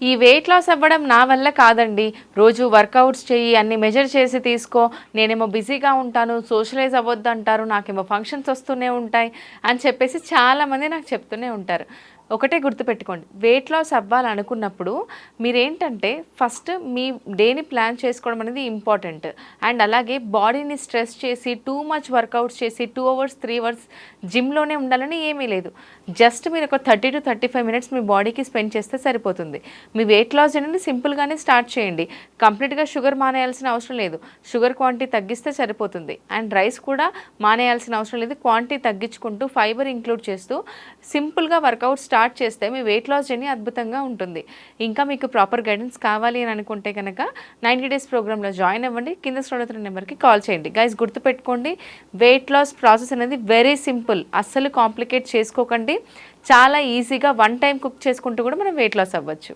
ఈ weight loss అవ్వడం నా వల్ల కాదండి. రోజు వర్కౌట్స్ చెయ్యి, అన్ని మెజర్ చేసి తీసుకో, నేనేమో బిజీగా ఉంటాను, సోషలైజ్ అవ్వద్దంటారు, నాకేమో ఫంక్షన్స్ వస్తూనే ఉంటాయి అని చెప్పేసి చాలామంది నాకు చెప్తూనే ఉంటారు. ఒకటే గుర్తుపెట్టుకోండి, వెయిట్ లాస్ అవ్వాలనుకున్నప్పుడు మీరేంటంటే ఫస్ట్ మీ డేని ప్లాన్ చేసుకోవడం అనేది ఇంపార్టెంట్. అండ్ అలాగే బాడీని స్ట్రెస్ చేసి టూ మచ్ వర్కౌట్స్ చేసి 2 అవర్స్ 3 అవర్స్ జిమ్లోనే ఉండాలని ఏమీ లేదు. జస్ట్ మీరు ఒక 30 to 35 మినిట్స్ మీ బాడీకి స్పెండ్ చేస్తే సరిపోతుంది. మీ వెయిట్ లాస్ అనేది సింపుల్గానే స్టార్ట్ చేయండి. కంప్లీట్గా షుగర్ మానేయాల్సిన అవసరం లేదు. షుగర్ క్వాంటిటీ తగ్గిస్తే సరిపోతుంది. అండ్ రైస్ కూడా మానేయాల్సిన అవసరం లేదు. క్వాంటిటీ తగ్గించుకుంటూ ఫైబర్ ఇంక్లూడ్ చేస్తూ సింపుల్గా వర్కౌట్ స్టార్ట్ చేస్తే మీ వెయిట్ లాస్ జర్నీ అద్భుతంగా ఉంటుంది. ఇంకా మీకు ప్రాపర్ గైడెన్స్ కావాలి అని అనుకుంటే కనుక 90 డేస్ ప్రోగ్రామ్లో జాయిన్ అవ్వండి. కింద స్క్రోల్ అవుతున్న నెంబర్కి కాల్ చేయండి. గైస్ గుర్తుపెట్టుకోండి, వెయిట్ లాస్ ప్రాసెస్ అనేది వెరీ సింపుల్. అస్సలు కాంప్లికేట్ చేసుకోకండి. చాలా ఈజీగా వన్ టైం కుక్ చేసుకుంటూ కూడా మనం వెయిట్ లాస్ అవ్వచ్చు.